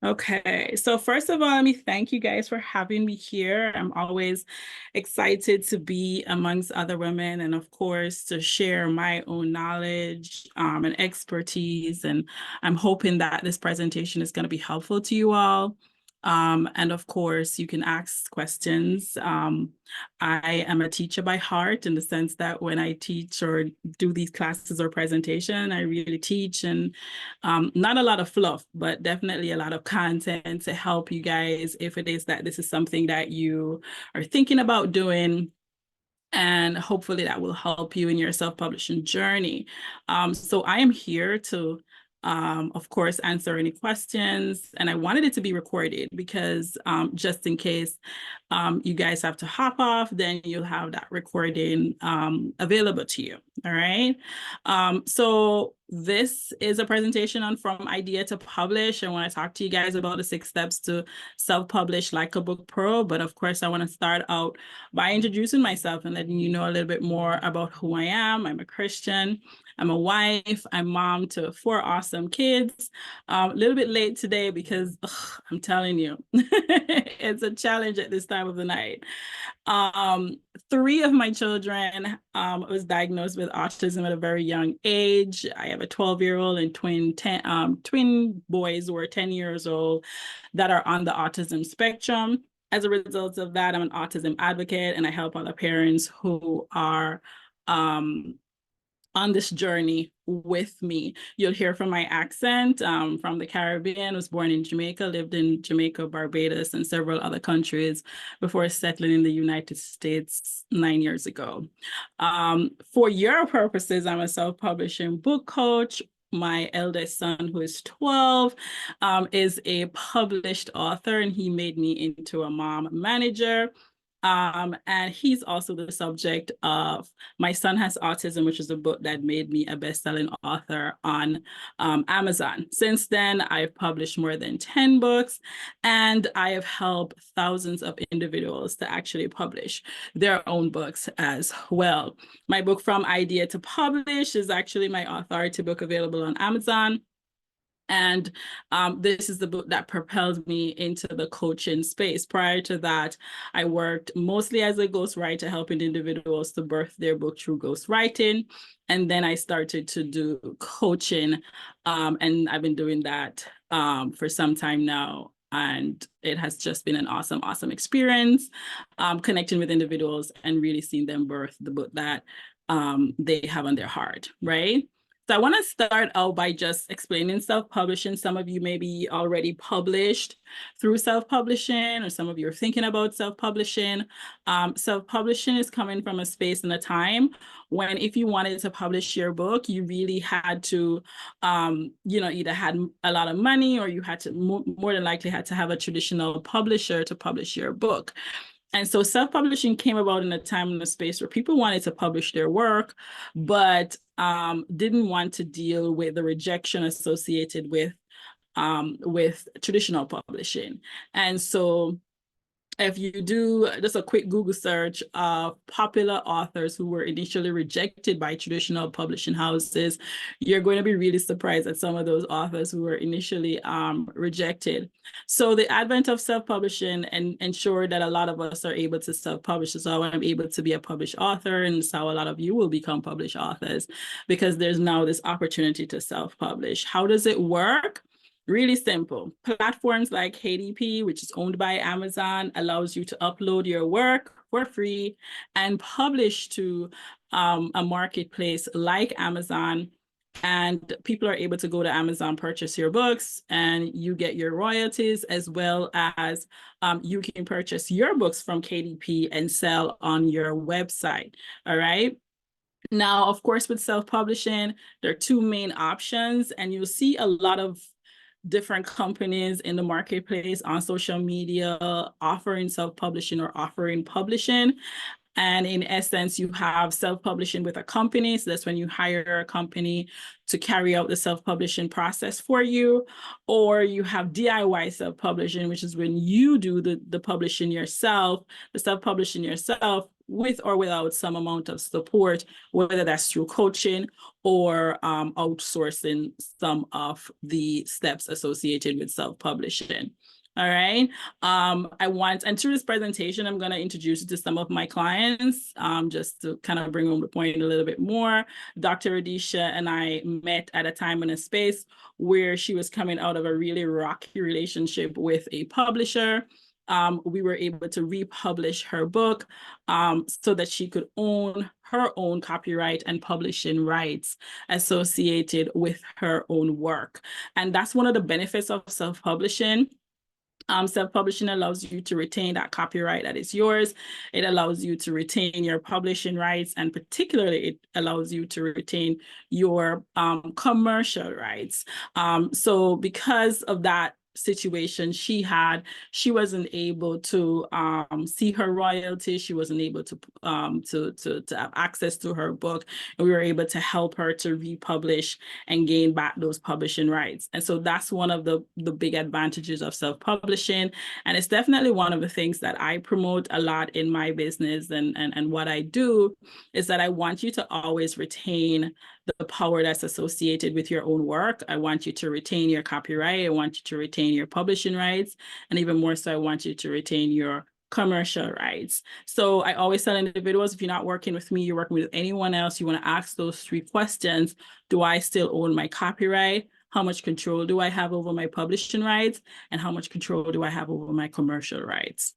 Okay, so first of all, let me thank you guys for having me here. I'm always excited to be amongst other women and, of course, to share my own knowledge and expertise. And I'm hoping that this presentation is going to be helpful to you all. And of course, you can ask questions. I am a teacher by heart in the sense that when I teach or do these classes or presentation, I really teach and not a lot of fluff, but definitely a lot of content to help you guys if it is that this is something that you are thinking about doing. And hopefully that will help you in your self-publishing journey. So I am here to, of course, answer any questions. And I wanted it to be recorded because just in case you guys have to hop off, then you'll have that recording available to you. All right. So this is a presentation on From Idea to Publish. I want to talk to you guys about the 6 steps to self-publish like a book pro. But of course, I want to start out by introducing myself and letting you know a little bit more about who I am. I'm a Christian. I'm a wife. I'm mom to 4 awesome kids. A little bit late today because I'm telling you, it's a challenge at this time of the night. 3 of my children was diagnosed with autism at a very young age. I have a 12-year-old and twin boys who are 10 years old that are on the autism spectrum. As a result of that, I'm an autism advocate and I help other parents who are on this journey with me. You'll hear from my accent from the Caribbean. I was born in Jamaica, lived in Jamaica, Barbados, and several other countries before settling in the United States 9 years ago. For your purposes, I'm a self-publishing book coach. My eldest son, who is 12, is a published author, and he made me into a mom manager. And he's also the subject of My Son Has Autism, which is a book that made me a best-selling author on Amazon. Since then, I've published more than 10 books, and I have helped thousands of individuals to actually publish their own books as well. My book, From Idea to Publish, is actually my authority book available on Amazon. And this is the book that propelled me into the coaching space. Prior to that, I worked mostly as a ghostwriter, helping individuals to birth their book through ghostwriting. And then I started to do coaching, and I've been doing that for some time now. And it has just been an awesome, awesome experience, connecting with individuals and really seeing them birth the book that they have on their heart, right? So I want to start out by just explaining self-publishing. Some of you may be already published through self-publishing, or some of you are thinking about self-publishing. Self-publishing is coming from a space and a time when if you wanted to publish your book, you really had to, either had a lot of money or you had to more than likely had to have a traditional publisher to publish your book. And so self-publishing came about in a time and a space where people wanted to publish their work, but didn't want to deal with the rejection associated with traditional publishing. And so if you do just a quick Google search of popular authors who were initially rejected by traditional publishing houses, you're going to be really surprised at some of those authors who were initially rejected. So the advent of self-publishing and ensured that a lot of us are able to self-publish. So I'm able to be a published author, and so a lot of you will become published authors because there's now this opportunity to self-publish. How does it work? Really simple. Platforms like KDP, which is owned by Amazon, allows you to upload your work for free and publish to a marketplace like Amazon. And people are able to go to Amazon, purchase your books, and you get your royalties, as well as you can purchase your books from KDP and sell on your website. All right. Now, of course, with self-publishing, there are 2 main options, and you'll see a lot of different companies in the marketplace on social media offering self-publishing or offering publishing. And in essence, you have self-publishing with a company. So that's when you hire a company to carry out the self-publishing process for you. Or you have DIY self-publishing, which is when you do the publishing yourself, the self-publishing yourself, with or without some amount of support, whether that's through coaching or outsourcing some of the steps associated with self-publishing. All right. And through this presentation, I'm going to introduce you to some of my clients, just to kind of bring home the point a little bit more. Dr. Radisha and I met at a time and a space where she was coming out of a really rocky relationship with a publisher. We were able to republish her book so that she could own her own copyright and publishing rights associated with her own work. And that's one of the benefits of self-publishing. Self-publishing allows you to retain that copyright that is yours. It allows you to retain your publishing rights, and particularly it allows you to retain your commercial rights. So because of that situation she wasn't able to see her royalties. She wasn't able to have access to her book, and we were able to help her to republish and gain back those publishing rights. And so that's one of the big advantages of self-publishing, and it's definitely one of the things that I promote a lot in my business and what I do is that I want you to always retain the power that's associated with your own work. I want you to retain your copyright. I want you to retain your publishing rights. And even more so, I want you to retain your commercial rights. So I always tell individuals, if you're not working with me, you're working with anyone else, you want to ask those 3 questions. Do I still own my copyright? How much control do I have over my publishing rights? And how much control do I have over my commercial rights?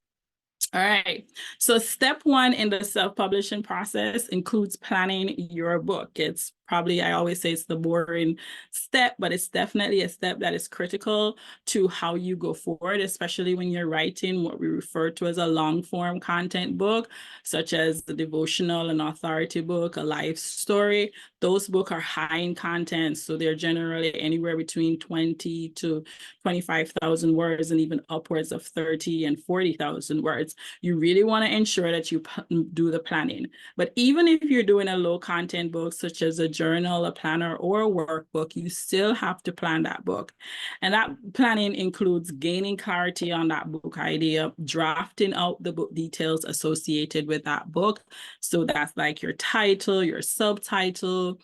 All right, so step 1 in the self-publishing process includes planning your book. It's probably, I always say it's the boring step, but it's definitely a step that is critical to how you go forward, especially when you're writing what we refer to as a long-form content book, such as the devotional, an authority book, a life story. Those books are high in content, so they're generally anywhere between 20 to 25,000 words and even upwards of 30 and 40,000 words. You really want to ensure that you do the planning. But even if you're doing a low content book, such as a journal, a planner, or a workbook, you still have to plan that book. And that planning includes gaining clarity on that book idea, drafting out the book details associated with that book. So that's like your title, your subtitle,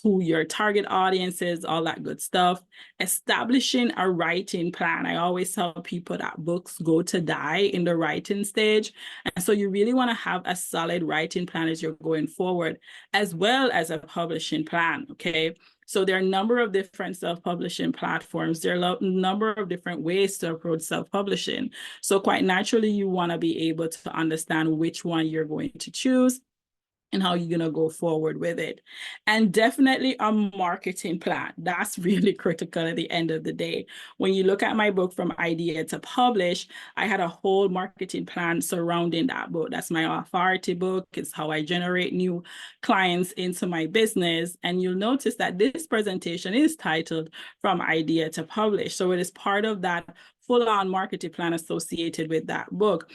who your target audience is, all that good stuff. Establishing a writing plan. I always tell people that books go to die in the writing stage. And so you really want to have a solid writing plan as you're going forward, as well as a publishing plan, okay? So there are a number of different self-publishing platforms. There are a number of different ways to approach self-publishing. So quite naturally, you want to be able to understand which one you're going to choose and how you're going to go forward with it. And definitely a marketing plan. That's really critical at the end of the day. When you look at my book From Idea to Publish, I had a whole marketing plan surrounding that book. That's my authority book. It's how I generate new clients into my business. And you'll notice that this presentation is titled From Idea to Publish. So it is part of that full-on marketing plan associated with that book.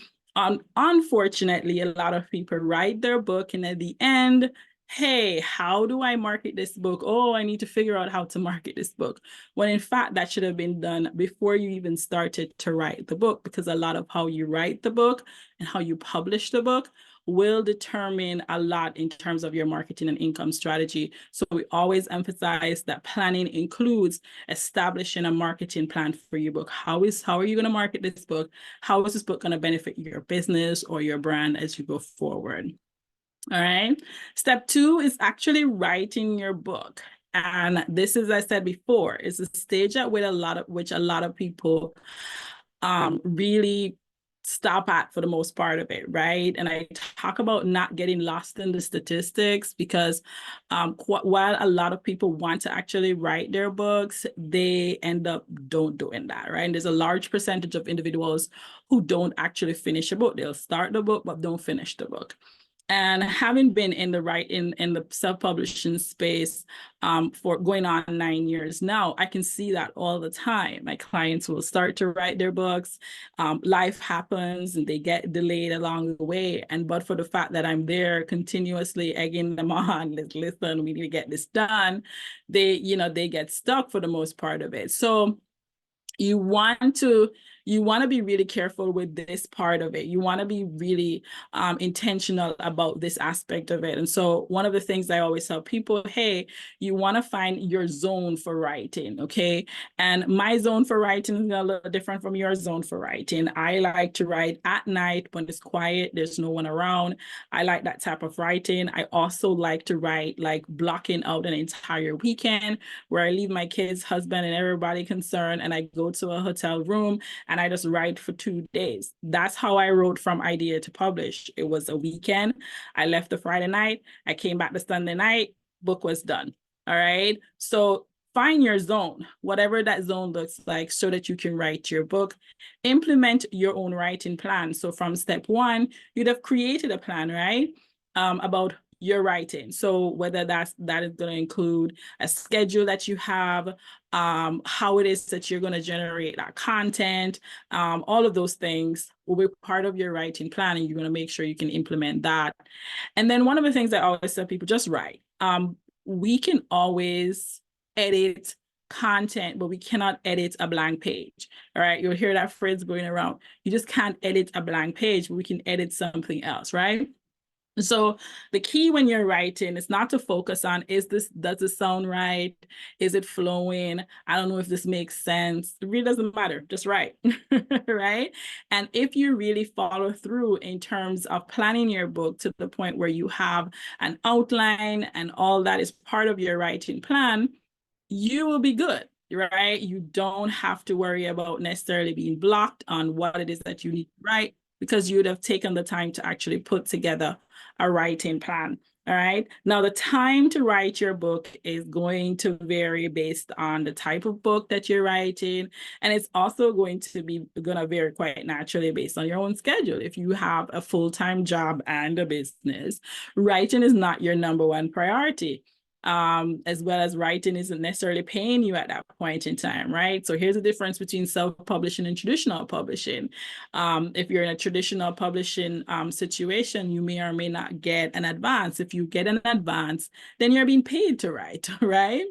Unfortunately, a lot of people write their book and at the end, hey, how do I market this book? Oh, I need to figure out how to market this book. When in fact, that should have been done before you even started to write the book, because a lot of how you write the book and how you publish the book will determine a lot in terms of your marketing and income strategy. So we always emphasize that planning includes establishing a marketing plan for your book. How are you going to market this book? How is this book going to benefit your business or your brand as you go forward? All right. Step 2 is actually writing your book. And this, as I said before, is a stage at which a lot of people really stop at for the most part of it, right? And I talk about not getting lost in the statistics, because while a lot of people want to actually write their books, they end up don't doing that, right? And there's a large percentage of individuals who don't actually finish a book. They'll start the book, but don't finish the book. And having been in the self-publishing space for going on 9 years now, I can see that all the time. My clients will start to write their books, life happens and they get delayed along the way. But for the fact that I'm there continuously egging them on, listen, we need to get this done, they get stuck for the most part of it. So you want to you want to be really careful with this part of it. You want to be really intentional about this aspect of it. And so one of the things I always tell people, hey, you want to find your zone for writing, okay? And my zone for writing is a little different from your zone for writing. I like to write at night when it's quiet, there's no one around. I like that type of writing. I also like to write like blocking out an entire weekend where I leave my kids, husband, and everybody concerned, and I go to a hotel room and I just write for 2 days. That's how I wrote From Idea to Publish. It was a weekend. I left the Friday night. I came back the Sunday night. Book was done. All right. So find your zone, whatever that zone looks like, so that you can write your book. Implement your own writing plan. So from step one, you'd have created a plan, right? About your writing. So whether that is going to include a schedule that you have, how it is that you're going to generate that content, all of those things will be part of your writing plan, and you're going to make sure you can implement that. And then one of the things I always tell people, just write. We can always edit content, but we cannot edit a blank page. All right, you'll hear that phrase going around. You just can't edit a blank page, but we can edit something else, right? So the key when you're writing is not to focus on, does this sound right? Is it flowing? I don't know if this makes sense. It really doesn't matter, just write, right? And if you really follow through in terms of planning your book to the point where you have an outline and all that is part of your writing plan, you will be good, right? You don't have to worry about necessarily being blocked on what it is that you need to write, because you would have taken the time to actually put together a writing plan. All right. Now, the time to write your book is going to vary based on the type of book that you're writing. And it's also going to vary quite naturally based on your own schedule. If you have a full-time job and a business, writing is not your number one priority. As well as writing isn't necessarily paying you at that point in time, right? So here's the difference between self-publishing and traditional publishing. If you're in a traditional publishing situation, you may or may not get an advance. If you get an advance, then you're being paid to write, right?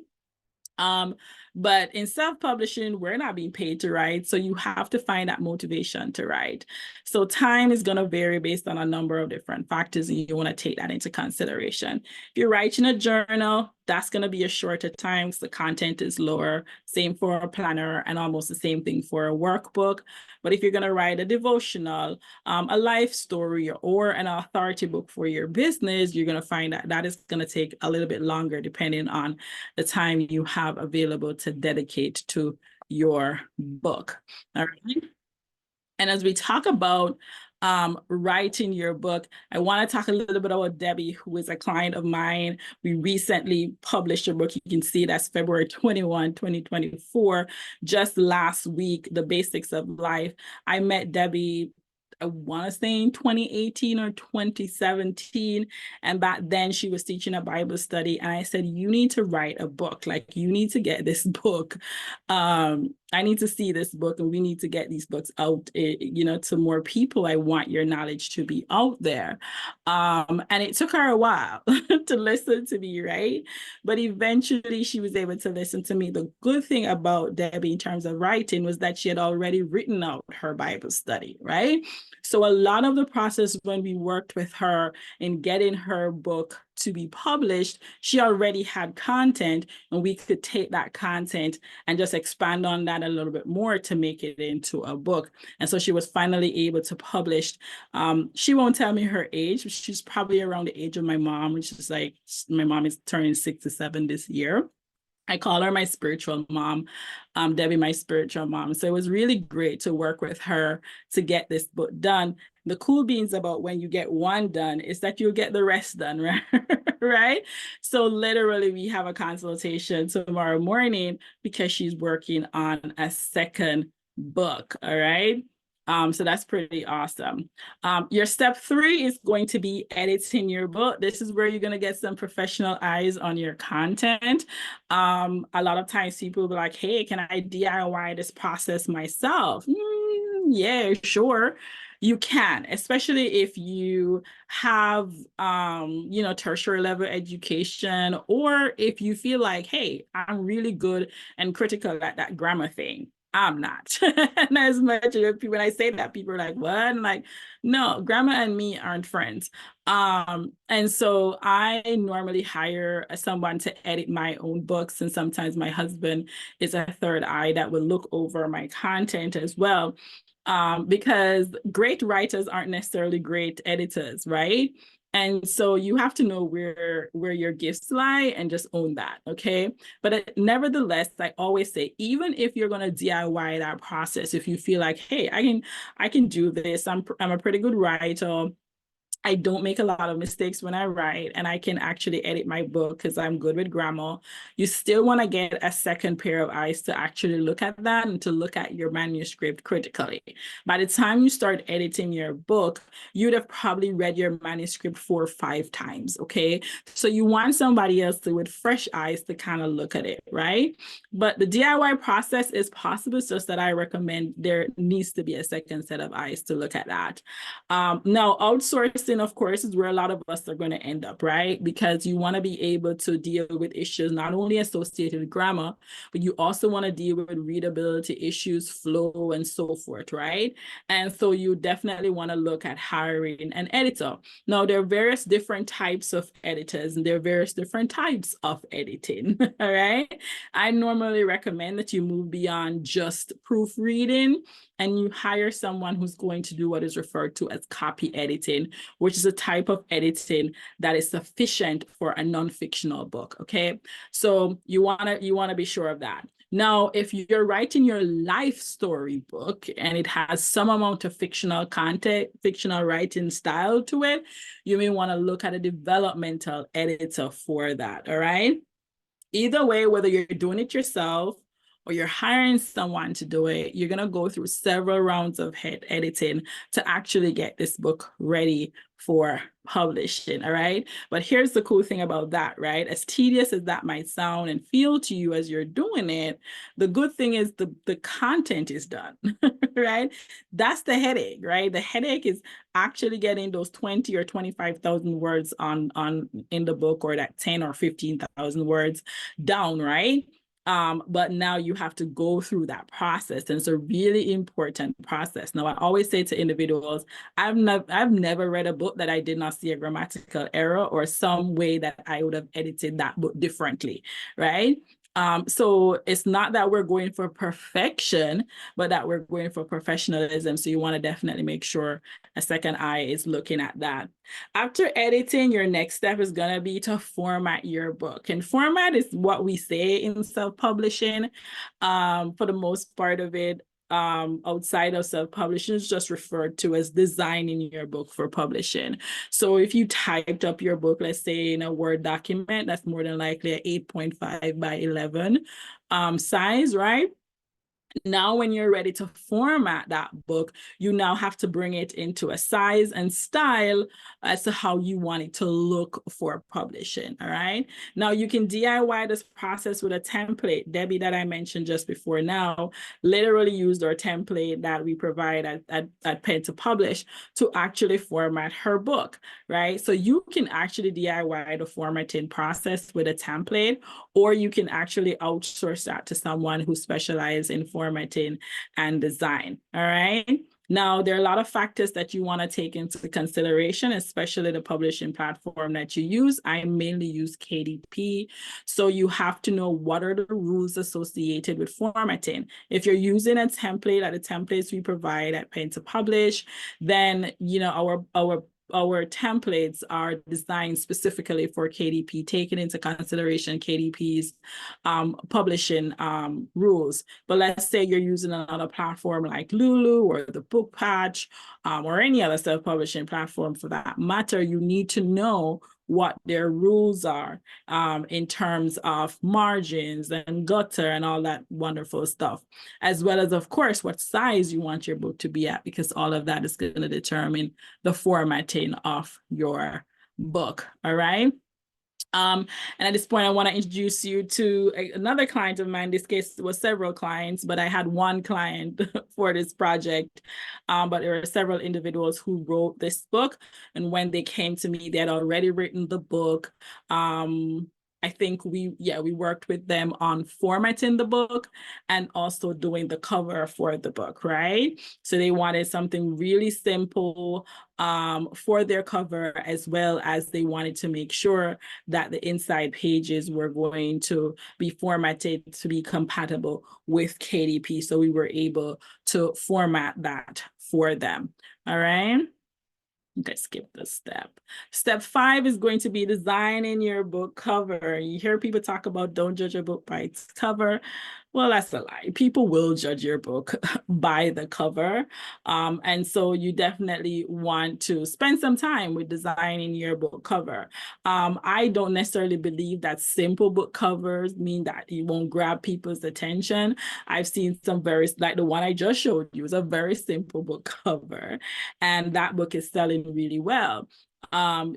But in self-publishing, we're not being paid to write, so you have to find that motivation to write. So time is going to vary based on a number of different factors, and you want to take that into consideration. If you're writing a journal, that's going to be a shorter time, so the content is lower. Same for a planner, and almost the same thing for a workbook. But if you're going to write a devotional, a life story, or an authority book for your business, you're going to find that that is going to take a little bit longer depending on the time you have available to dedicate to your book. All right. And as we talk about writing your book, I want to talk a little bit about Debbie, who is a client of mine. We recently published a book. You can see that's February 21, 2024. Just last week, The Basics of Life. I met Debbie, I want to say in 2018 or 2017. And back then she was teaching a Bible study. And I said, you need to write a book. Like, you need to get this book. I need to see this book, and we need to get these books out, to more people. I want your knowledge to be out there. And it took her a while to listen to me, right? But eventually she was able to listen to me. The good thing about Debbie in terms of writing was that she had already written out her Bible study, right? So a lot of the process when we worked with her in getting her book to be published, she already had content, and we could take that content and just expand on that a little bit more to make it into a book. And so she was finally able to publish. She won't tell me her age, but she's probably around the age of my mom, which is like, my mom is turning 67 this year. I call her my spiritual mom, Debbie, my spiritual mom. So it was really great to work with her to get this book done. The cool beans about when you get one done is that you'll get the rest done, right? Right? So literally we have a consultation tomorrow morning because she's working on a second book, all right? So that's pretty awesome. Your step 3 is going to be editing your book. This is where you're going to get some professional eyes on your content. A lot of times people will be like, hey, can I DIY this process myself? Yeah, sure. You can, especially if you have, tertiary level education, or if you feel like, hey, I'm really good and critical at that grammar thing. I'm not. And as much as people, when I say that, people are like, what? I'm like, no, grandma and me aren't friends. And so I normally hire someone to edit my own books. And sometimes my husband is a third eye that will look over my content as well. Because great writers aren't necessarily great editors, right? And so you have to know where your gifts lie and just own that, okay? But nevertheless, I always say, even if you're going to DIY that process, if you feel like, hey, I can do this, I'm a pretty good writer, I don't make a lot of mistakes when I write, and I can actually edit my book because I'm good with grammar. You still want to get a second pair of eyes to actually look at that and to look at your manuscript critically. By the time you start editing your book, you'd have probably read your manuscript 4 or 5 times, okay? So you want somebody else with fresh eyes to kind of look at it, right? But the DIY process is possible, it's just that I recommend there needs to be a second set of eyes to look at that. Now, outsourcing, of course, is where a lot of us are going to end up, right? Because you want to be able to deal with issues not only associated with grammar, but you also want to deal with readability issues, flow, and so forth, right? And so you definitely want to look at hiring an editor. Now, there are various different types of editors, and there are various different types of editing, all right? I normally recommend that you move beyond just proofreading and you hire someone who's going to do what is referred to as copy editing, which is a type of editing that is sufficient for a non-fictional book, okay? So you wanna be sure of that. Now, if you're writing your life story book and it has some amount of fictional content, fictional writing style to it, you may want to look at a developmental editor for that, all right? Either way, whether you're doing it yourself or you're hiring someone to do it, you're going to go through several rounds of head editing to actually get this book ready for publishing, all right? But here's the cool thing about that, right? As tedious as that might sound and feel to you as you're doing it, the good thing is the content is done, right? That's the headache, right? The headache is actually getting those 20 or 25,000 words on in the book, or that 10 or 15,000 words down, right? But now you have to go through that process. And it's a really important process. Now, I always say to individuals, I've never read a book that I did not see a grammatical error or some way that I would have edited that book differently, right? So it's not that we're going for perfection, but that we're going for professionalism. So you want to definitely make sure a second eye is looking at that. After editing, your next step is going to be to format your book. And format is what we say in self-publishing. For the most part of it, outside of self-publishing is just referred to as designing your book for publishing. So if you typed up your book, let's say in a Word document, that's more than likely an 8.5 by 11 size, right? Now, when you're ready to format that book, you now have to bring it into a size and style as to how you want it to look for publishing, all right? Now, you can DIY this process with a template. Debbie, that I mentioned just before now, literally used our template that we provide at Pen to Publish to actually format her book, right? So you can actually DIY the formatting process with a template, or you can actually outsource that to someone who specializes in formatting and design, all right? Now, there are a lot of factors that you want to take into consideration, especially the publishing platform that you use. I mainly use KDP. So you have to know what are the rules associated with formatting. If you're using a template, like the templates we provide at Pen to Publish, then our templates are designed specifically for KDP, taking into consideration KDP's publishing rules. But let's say you're using another platform like Lulu or the Book Patch or any other self-publishing platform for that matter, you need to know what their rules are in terms of margins and gutter and all that wonderful stuff, as well as, of course, what size you want your book to be at, because all of that is going to determine the formatting of your book, all right? And at this point, I want to introduce you to another client of mine. In this case, it was several clients, but I had one client for this project. But there were several individuals who wrote this book. And when they came to me, they had already written the book. I think we worked with them on formatting the book and also doing the cover for the book, right? So they wanted something really simple for their cover, as well as they wanted to make sure that the inside pages were going to be formatted to be compatible with KDP. So we were able to format that for them. All right. Okay, skip this step. Step 5 is going to be designing your book cover. You hear people talk about don't judge a book by its cover. Well, that's a lie. People will judge your book by the cover. And so you definitely want to spend some time with designing your book cover. I don't necessarily believe that simple book covers mean that you won't grab people's attention. I've seen some like the one I just showed you is a very simple book cover, and that book is selling really well.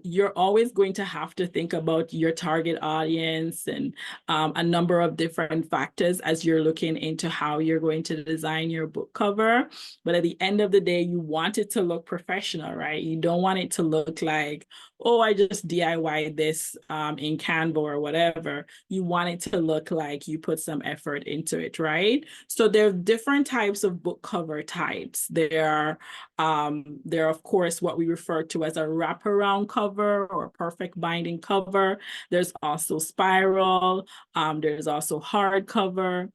You're always going to have to think about your target audience and a number of different factors as you're looking into how you're going to design your book cover. But at the end of the day, you want it to look professional, right? You don't want it to look like, oh, I just DIY this in Canva or whatever. You want it to look like you put some effort into it, right? So there are different types of book cover types. There are, of course, what we refer to as a wraparound cover or perfect binding cover. There's also spiral. There's also hardcover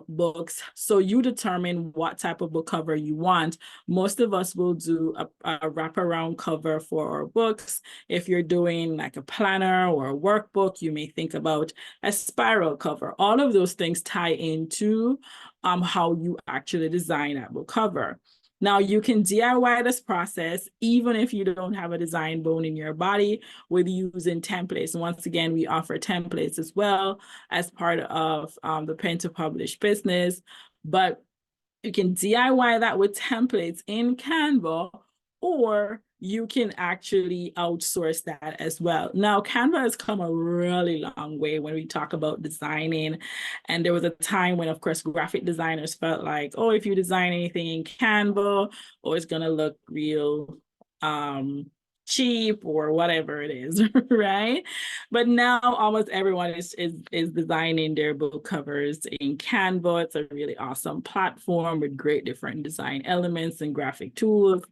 books. So you determine what type of book cover you want. Most of us will do a wraparound cover for our books. If you're doing like a planner or a workbook, you may think about a spiral cover. All of those things tie into how you actually design that book cover. Now, you can DIY this process even if you don't have a design bone in your body with using templates. And once again, we offer templates as well as part of the Pen to Publish business. But you can DIY that with templates in Canva, or you can actually outsource that as well. Now, Canva has come a really long way when we talk about designing. And there was a time when, of course, graphic designers felt like, oh, if you design anything in Canva, oh, it's going to look real cheap or whatever it is, right? But now almost everyone is designing their book covers in Canva. It's a really awesome platform with great different design elements and graphic tools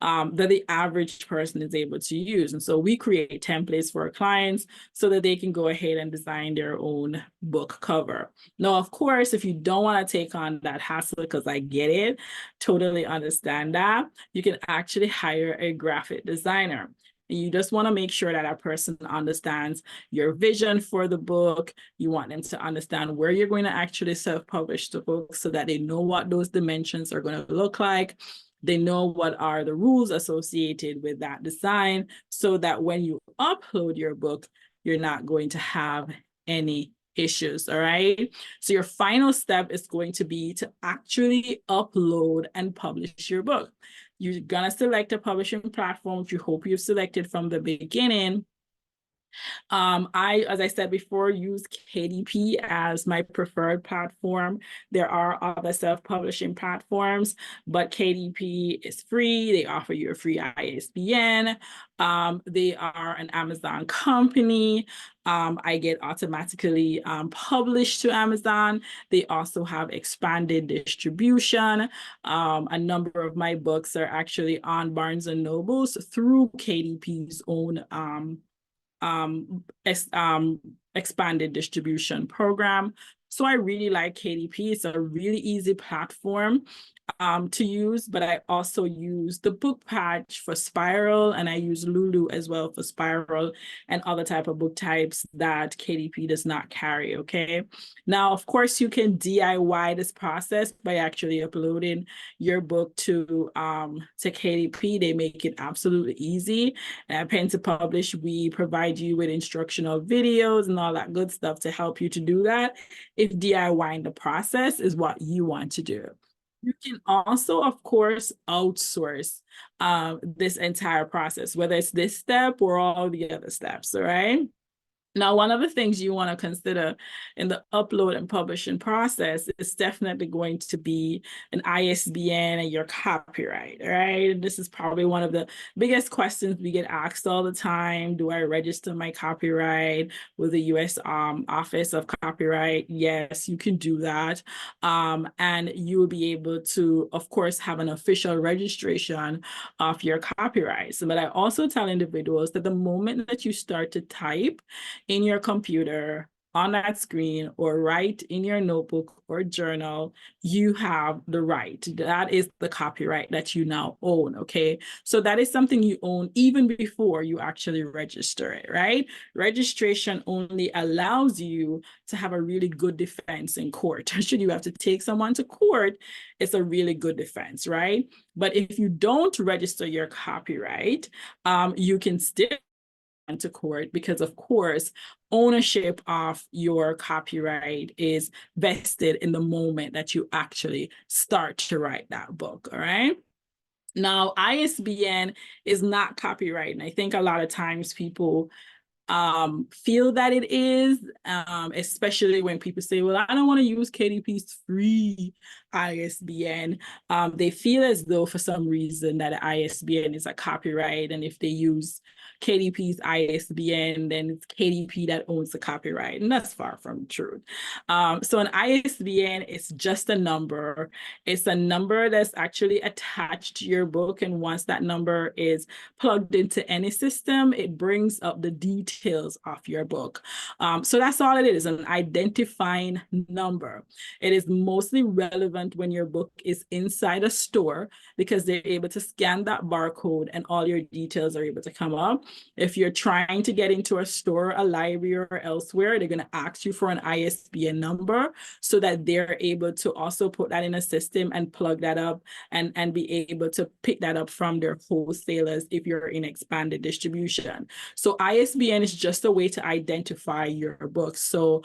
that the average person is able to use. And so we create templates for our clients so that they can go ahead and design their own book cover. Now, of course, if you don't want to take on that hassle, because I get it, totally understand that, you can actually hire a graphic designer. You just want to make sure that that person understands your vision for the book. You want them to understand where you're going to actually self-publish the book so that they know what those dimensions are going to look like. They know what are the rules associated with that design so that when you upload your book, you're not going to have any issues, all right? So your final step is going to be to actually upload and publish your book. You're gonna select a publishing platform, which you hope you've selected from the beginning. As I said before, use KDP as my preferred platform. There are other self-publishing platforms, but KDP is free. They offer you a free ISBN. They are an Amazon company. I get automatically published to Amazon. They also have expanded distribution. A number of my books are actually on Barnes & Nobles through KDP's own expanded distribution program. So I really like KDP. It's a really easy platform to use, but I also use the book patch for Spiral, and I use Lulu as well for Spiral and other type of book types that KDP does not carry, okay? Now, of course, you can DIY this process by actually uploading your book to KDP. They make it absolutely easy. At Pen to Publish, we provide you with instructional videos and all that good stuff to help you to do that if DIYing the process is what you want to do. You can also, of course, outsource this entire process, whether it's this step or all the other steps, all right? Now, one of the things you want to consider in the upload and publishing process is definitely going to be an ISBN and your copyright, right? This is probably one of the biggest questions we get asked all the time. Do I register my copyright with the U.S. Office of Copyright? Yes, you can do that. And you will be able to, of course, have an official registration of your copyrights. But I also tell individuals that the moment that you start to type in your computer, on that screen, or write in your notebook or journal, you have the right. That is the copyright that you now own, okay? So that is something you own even before you actually register it, right? Registration only allows you to have a really good defense in court. Should you have to take someone to court, it's a really good defense, right? But if you don't register your copyright, you can still to court because, of course, ownership of your copyright is vested in the moment that you actually start to write that book, all right? Now, ISBN is not copyright, and I think a lot of times people feel that it is, especially when people say, well, I don't want to use KDP's free ISBN. They feel as though for some reason that ISBN is a copyright, and if they use KDP's ISBN, then it's KDP that owns the copyright, and that's far from the truth. So an ISBN is just a number. It's a number that's actually attached to your book, and once that number is plugged into any system, it brings up the details of your book. So that's all it is, an identifying number. It is mostly relevant when your book is inside a store because they're able to scan that barcode and all your details are able to come up. If you're trying to get into a store, a library, or elsewhere, they're going to ask you for an ISBN number so that they're able to also put that in a system and plug that up and be able to pick that up from their wholesalers if you're in expanded distribution. So ISBN is just a way to identify your book. So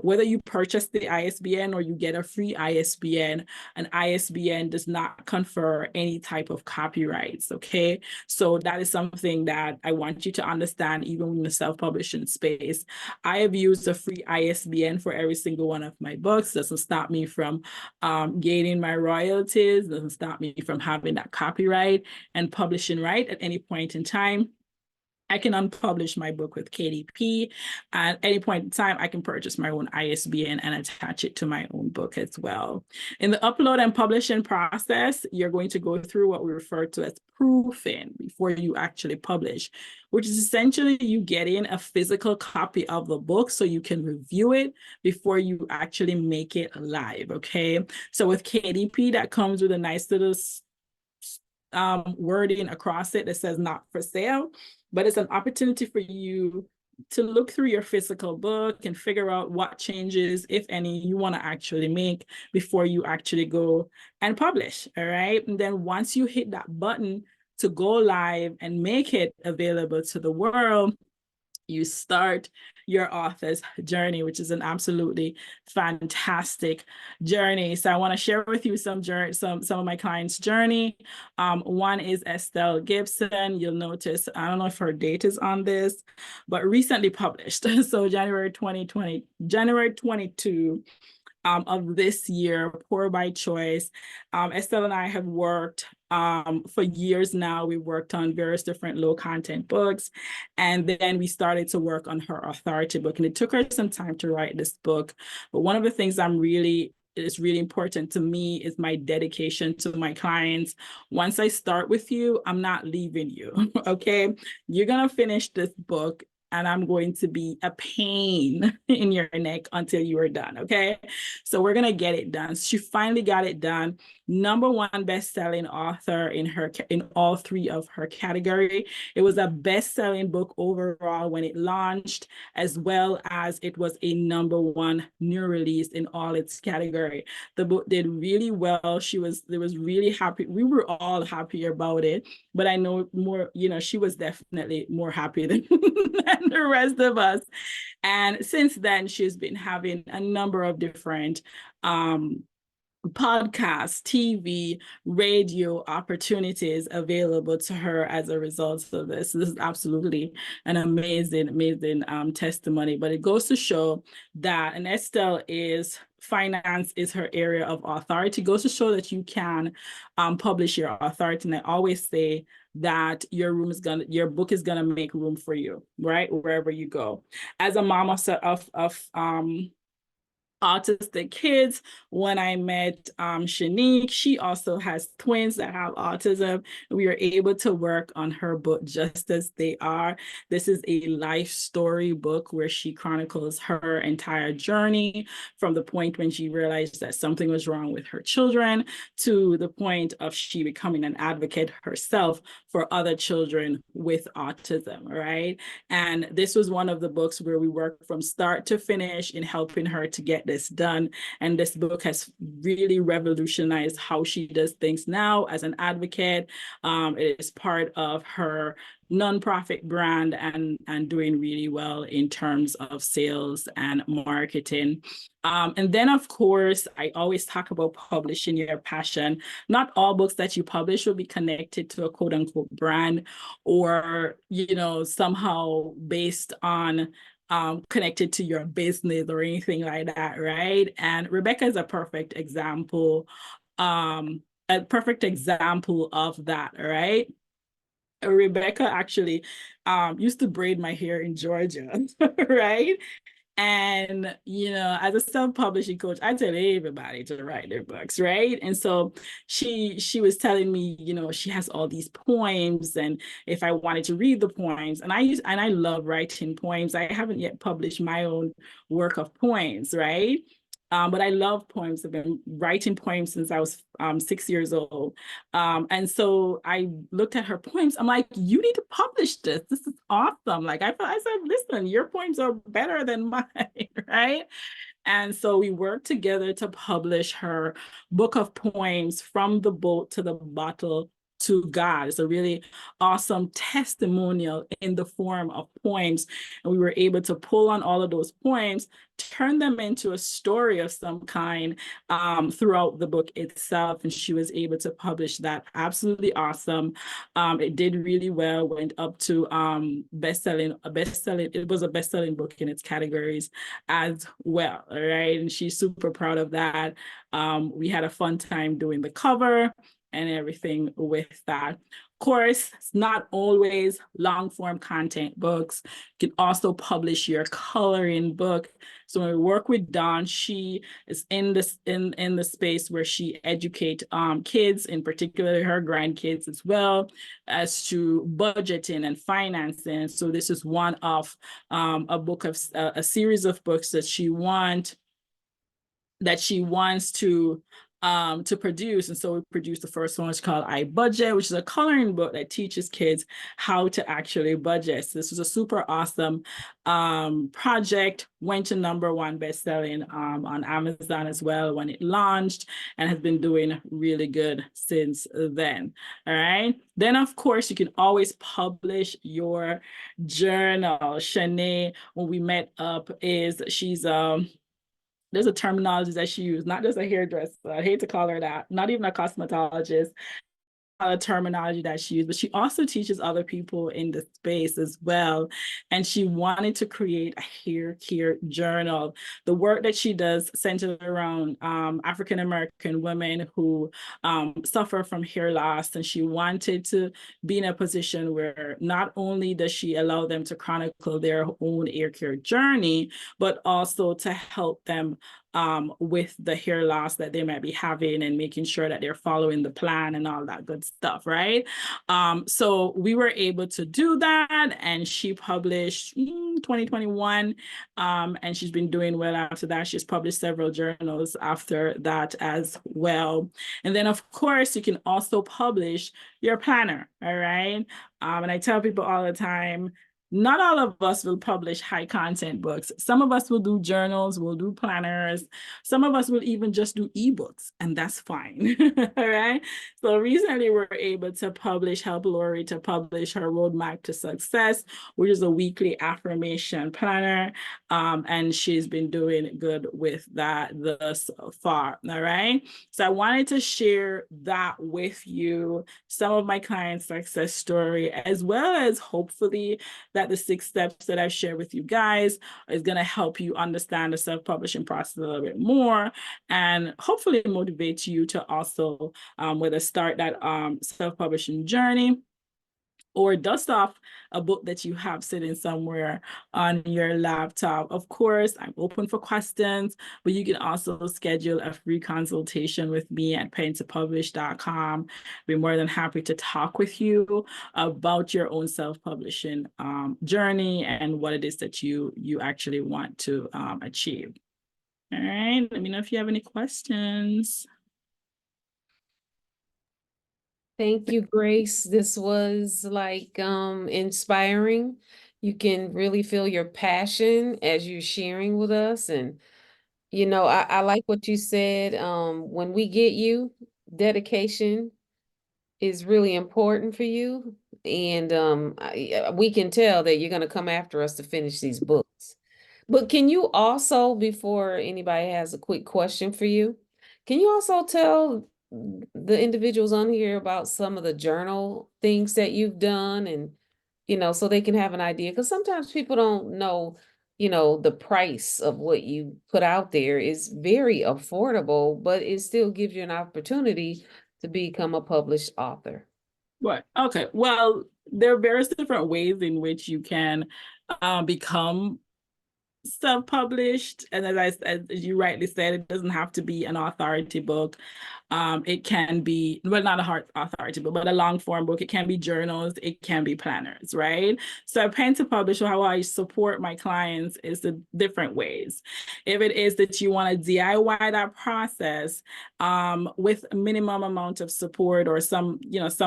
whether you purchase the ISBN or you get a free ISBN, an ISBN does not confer any type of copyrights, okay? So that is something that I want you to understand even in the self-publishing space. I have used a free ISBN for every single one of my books. Doesn't stop me from gaining my royalties, doesn't stop me from having that copyright and publishing right at any point in time. I can unpublish my book with KDP. At any point in time, I can purchase my own ISBN and attach it to my own book as well. In the upload and publishing process, you're going to go through what we refer to as proofing before you actually publish, which is essentially you getting a physical copy of the book so you can review it before you actually make it live, okay? So with KDP, that comes with a nice little wording across it that says not for sale, but it's an opportunity for you to look through your physical book and figure out what changes, if any, you want to actually make before you actually go and publish, all right? And then once you hit that button to go live and make it available to the world, you start your author's journey, which is an absolutely fantastic journey. So I want to share with you some of my clients' journey. One is Estelle Gibson. You'll notice, I don't know if her date is on this, but recently published. So January 22 of this year, Poor by Choice. Estelle and I have worked for years now. We worked on various different low content books, and then we started to work on her authority book, and it took her some time to write this book. But one of the things is really important to me is my dedication to my clients. Once I start with you, I'm not leaving you, okay? You're gonna finish this book and I'm going to be a pain in your neck until you are done, okay? So we're gonna get it done. She finally got it done. #1 best-selling author in all 3 of her category. It was a best-selling book overall when it launched, as well as it was a #1 new release in all its category. The book did really well. She was really happy. We were all happy about it, but I know more, she was definitely more happy than, than the rest of us. And since then, she's been having a number of different podcasts, TV, radio opportunities available to her as a result of this. This is absolutely an amazing, amazing testimony. But it goes to show that, and Estelle is finance is her area of authority. It goes to show that you can publish your authority. And I always say that your book is gonna make room for you, right? Wherever you go. As a mom of autistic kids. When I met Shanique, she also has twins that have autism. We were able to work on her book just as they are. This is a life story book where she chronicles her entire journey from the point when she realized that something was wrong with her children to the point of she becoming an advocate herself for other children with autism, right? And this was one of the books where we worked from start to finish in helping her to get this done. And this book has really revolutionized how she does things now as an advocate. It is part of her nonprofit brand and doing really well in terms of sales and marketing. And then, of course, I always talk about publishing your passion. Not all books that you publish will be connected to a quote unquote brand or, somehow based on connected to your business or anything like that, right? And Rebecca is a perfect example of that, right? Rebecca actually used to braid my hair in Georgia, right? And, as a self-publishing coach, I tell everybody to write their books, right? And so she was telling me, she has all these poems, and if I wanted to read the poems, and I love writing poems. I haven't yet published my own work of poems, right? But I love poems. I've been writing poems since I was 6 years old. And so I looked at her poems. I'm like, you need to publish this. This is awesome. Like I said, listen, your poems are better than mine, right? And so we worked together to publish her book of poems, From the Boat to the Bottle to God. It's a really awesome testimonial in the form of poems. And we were able to pull on all of those poems, turn them into a story of some kind throughout the book itself. And she was able to publish that. Absolutely awesome. It did really well, went up to it was a best-selling book in its categories as well, right? And she's super proud of that. We had a fun time doing the cover and everything with that. Of course, it's not always long form content books. You can also publish your coloring book. So when we work with Dawn, she is in the space where she educates kids, in particular her grandkids as well, as to budgeting and financing. So this is one of a series of books that she wants to produce. And so we produced the first one, which is called I Budget, which is a coloring book that teaches kids how to actually budget. So this was a super awesome project, went to #1 bestselling on Amazon as well when it launched, and has been doing really good since then. All right. Then, of course, you can always publish your journal. Shanae, when we met up, she's there's a terminology that she used, not just a hairdresser. I hate to call her that, not even a cosmetologist, terminology that she used, but she also teaches other people in the space as well. And she wanted to create a hair care journal. The work that she does centered around African-American women who suffer from hair loss. And she wanted to be in a position where not only does she allow them to chronicle their own hair care journey, but also to help them with the hair loss that they might be having and making sure that they're following the plan and all that good stuff, right? So we were able to do that, and she published 2021, and she's been doing well after that. She's published several journals after that as well. And then, of course, you can also publish your planner, all right? And I tell people all the time, not all of us will publish high content books. Some of us will do journals, we'll do planners. Some of us will even just do ebooks, and that's fine. All right. So recently we're able to help Lori to publish her Roadmap to Success, which is a weekly affirmation planner. And she's been doing good with that thus far. All right. So I wanted to share that with you, some of my client success story, as well as hopefully that the 6 steps that I've shared with you guys is going to help you understand the self-publishing process a little bit more, and hopefully motivate you to also whether start that self-publishing journey or dust off a book that you have sitting somewhere on your laptop. Of course, I'm open for questions, but you can also schedule a free consultation with me at pen2publish.com. Be more than happy to talk with you about your own self-publishing journey and what it is that you actually want to achieve. All right, let me know if you have any questions. Thank you, Grace. This was like inspiring. You can really feel your passion as you're sharing with us. And, you know, I like what you said. When we get you, dedication is really important for you. And we can tell that you're going to come after us to finish these books. But can you also, before anybody has a quick question for you, can you also tell the individuals on here about some of the journal things that you've done, and, you know, so they can have an idea? Because sometimes people don't know, you know, the price of what you put out there is very affordable, but it still gives you an opportunity to become a published author. What? Okay. Well, there are various different ways in which you can become self-published, and as you rightly said, it doesn't have to be an authority book. It can be, well, not a hard authority book, but a long form book. It can be journals, it can be planners, right? So Pen2Publish, how I support my clients is the different ways. If it is that you want to DIY that process with a minimum amount of support, or some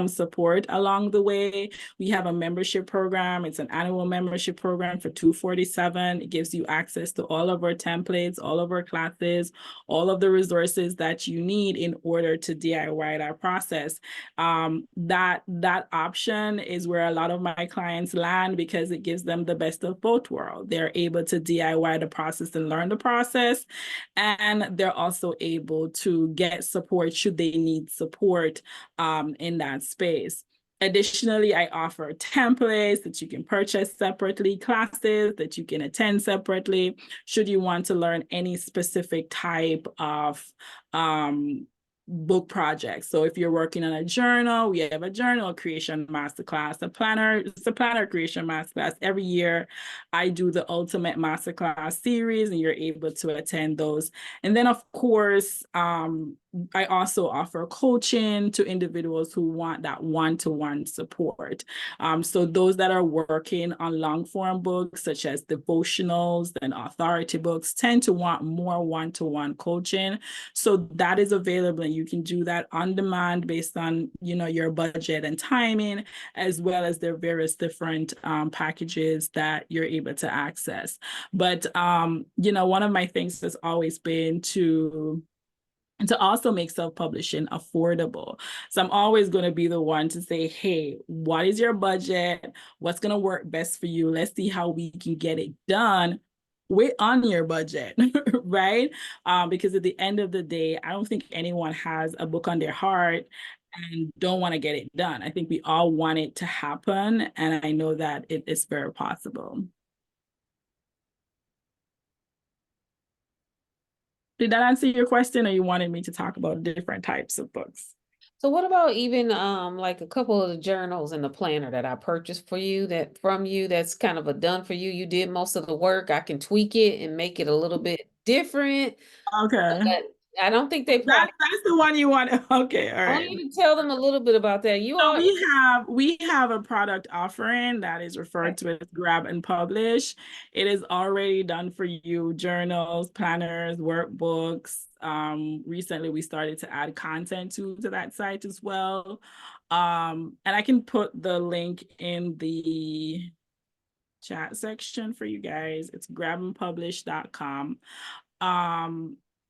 support along the way, we have a membership program. It's an annual membership program for $247. It gives you access to all of our templates, all of our classes, all of the resources that you need in order to DIY that process. That option is where a lot of my clients land, because it gives them the best of both worlds. They're able to DIY the process and learn the process, and they're also able to get support should they need support in that space. Additionally, I offer templates that you can purchase separately, classes that you can attend separately, should you want to learn any specific type of book projects. So if you're working on a journal, we have a journal creation masterclass, it's a planner creation masterclass. Every year I do the ultimate masterclass series, and you're able to attend those. And then of course, I also offer coaching to individuals who want that one-to-one support. So those that are working on long form books, such as devotionals and authority books, tend to want more one-to-one coaching. So that is available, and you can do that on demand based on, your budget and timing, as well as their various different packages that you're able to access. But, one of my things has always been to also make self-publishing affordable. So I'm always going to be the one to say, hey, what is your budget? What's going to work best for you? Let's see how we can get it done on your budget, right? Because at the end of the day, I don't think anyone has a book on their heart and don't want to get it done. I think we all want it to happen, and I know that it is very possible. Did that answer your question, or you wanted me to talk about different types of books? So what about even like a couple of the journals and the planner that I purchased for you, that's kind of a done for you. You did most of the work. I can tweak it and make it a little bit different. Okay. But I don't think they probably. That's the one you want. Okay, all I want right. you to tell them a little bit about that. So we have a product offering that is referred to as Grab and Publish. It is already done for you: journals, planners, workbooks. Recently we started to add content to that site as well. And I can put the link in the chat section for you guys. It's grabandpublish.com.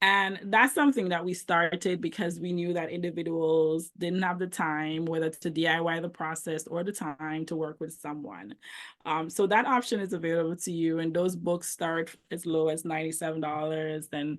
And that's something that we started because we knew that individuals didn't have the time, whether to DIY the process or the time to work with someone. So that option is available to you, and those books start as low as $97. Then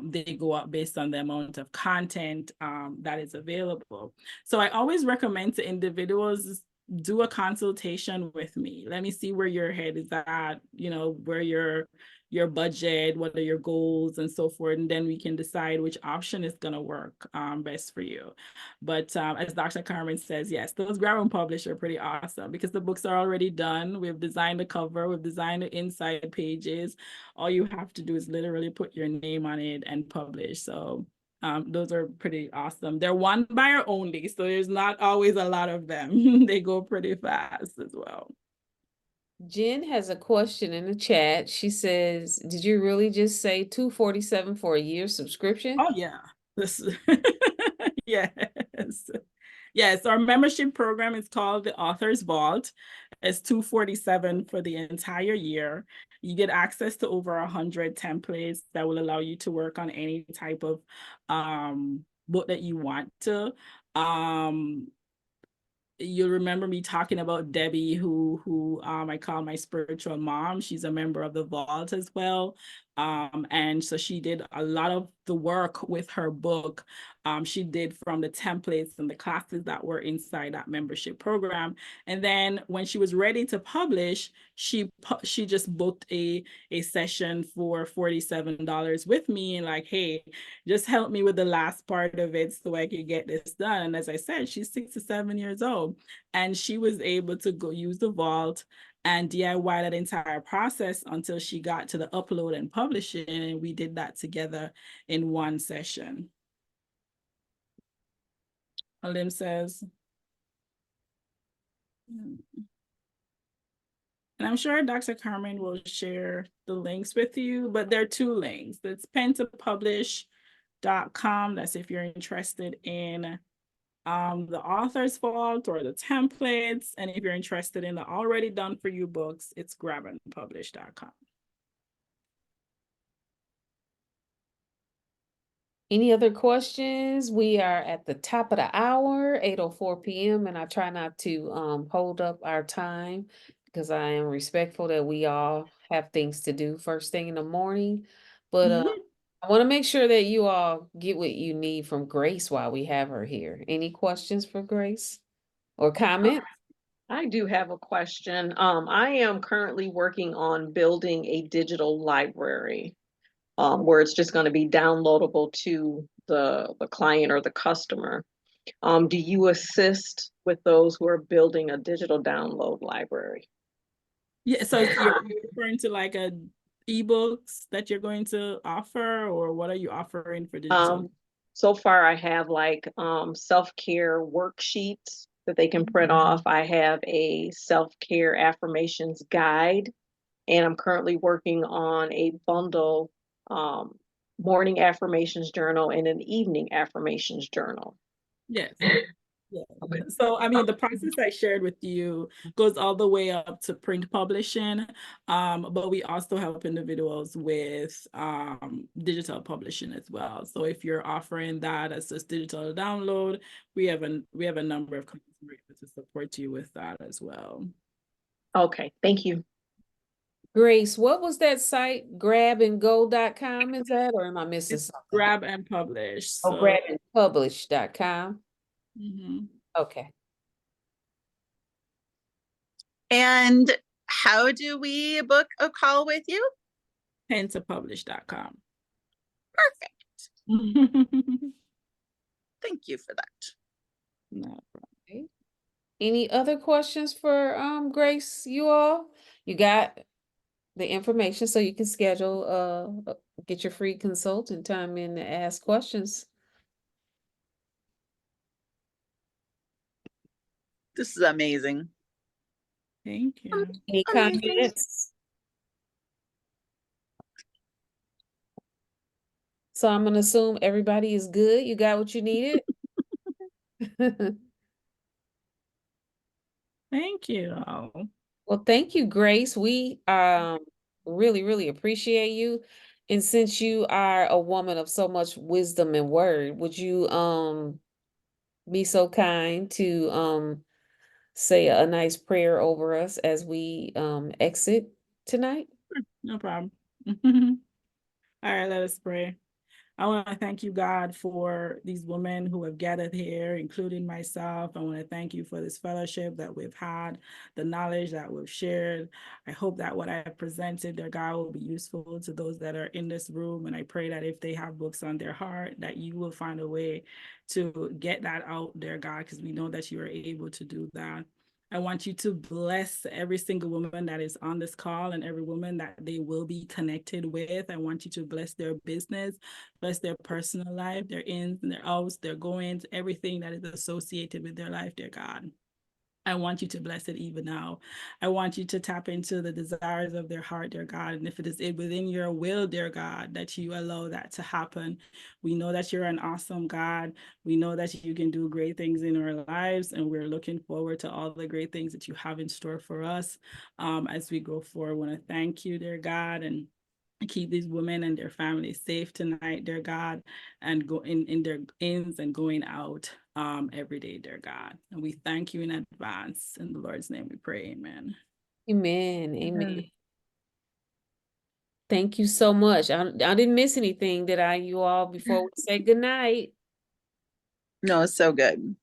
they go up based on the amount of content that is available. So I always recommend to individuals, do a consultation with me. Let me see where your head is at, where your budget, what are your goals, and so forth. And then we can decide which option is going to work best for you. But as Dr. Carmen says, yes, those grab and publish are pretty awesome because the books are already done. We've designed the cover, we've designed the inside pages. All you have to do is literally put your name on it and publish. So those are pretty awesome. They're one buyer only, so there's not always a lot of them. They go pretty fast as well. Jen has a question in the chat. She says, did you really just say $247 for a year subscription? Oh yeah. This yes. Yes, our membership program is called the Author's Vault. It's $247 for the entire year. You get access to over 100 templates that will allow you to work on any type of book that you want to. You'll remember me talking about Debbie, who I call my spiritual mom. She's a member of the Vault as well. And so she did a lot of the work with her book. She did from the templates and the classes that were inside that membership program. And then when she was ready to publish, she just booked a session for $47 with me, and like, hey, just help me with the last part of it so I could get this done. And as I said, she's 67 years old, and she was able to go use the Vault and DIY that entire process until she got to the upload and publishing, and we did that together in one session. Alim says, and I'm sure Dr. Carmen will share the links with you, but there are two links. It's pentopublish.com. That's if you're interested in the Author's Vault or the templates. And if you're interested in the already done for you books, it's grabandpublish.com. Any other questions? We are at the top of the hour, 8:04 p.m. And I try not to hold up our time because I am respectful that we all have things to do first thing in the morning. But I want to make sure that you all get what you need from Grace while we have her here. Any questions for Grace or comments? I do have a question. I am currently working on building a digital library where it's just going to be downloadable to the client or the customer. Do you assist with those who are building a digital download library? Yeah, so you're referring to like ebooks that you're going to offer, or what are you offering for digital? So far I have like self-care worksheets that they can print off. I have a self-care affirmations guide, and I'm currently working on a bundle morning affirmations journal and an evening affirmations journal. Yes. Yeah. Okay. So, I mean, the process I shared with you goes all the way up to print publishing, but we also help individuals with digital publishing as well. So if you're offering that as just digital download, we have a number of companies to support you with that as well. Okay, thank you. Grace, what was that site? Grabandgo.com, is that, or am I missing something? Grab and Publish. So grabandpublish.com. Okay. And how do we book a call with you? pentopublish.com. Perfect. Thank you for that. No problem. Any other questions for Grace, you all? You got the information so you can schedule get your free consultant time in to ask questions. This is amazing. Thank you. Any comments? So I'm gonna assume everybody is good. You got what you needed? Thank you all. Well, thank you, Grace. We really, really appreciate you. And since you are a woman of so much wisdom and word, would you be so kind to say a nice prayer over us as we exit tonight? No problem. All right, let us pray. I want to thank you, God, for these women who have gathered here, including myself. I want to thank you for this fellowship that we've had, the knowledge that we've shared. I hope that what I have presented, dear God, will be useful to those that are in this room. And I pray that if they have books on their heart, that you will find a way to get that out there, God, because we know that you are able to do that. I want you to bless every single woman that is on this call and every woman that they will be connected with. I want you to bless their business, bless their personal life, their ins and their outs, their goings, everything that is associated with their life, dear God. I want you to bless it even now. I want you to tap into the desires of their heart, dear God. And if it is within your will, dear God, that you allow that to happen. We know that you're an awesome God. We know that you can do great things in our lives. And we're looking forward to all the great things that you have in store for us as we go forward. I want to thank you, dear God, and keep these women and their families safe tonight, dear God, and go in their ins and going out every day, dear God. And we thank you in advance. In the Lord's name we pray, amen. Amen. Amen. Thank you so much. I didn't miss anything, did I, you all, before we say goodnight? No, it's so good.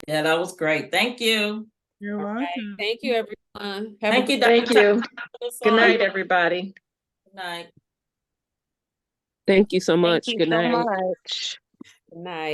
Yeah, that was great. Thank you. You're All right. welcome. Thank you, everyone. Have a Thank you, good Thank Dr. you. Good night, Good everybody. night. Thank you so Thank much. you Good so night. much. night.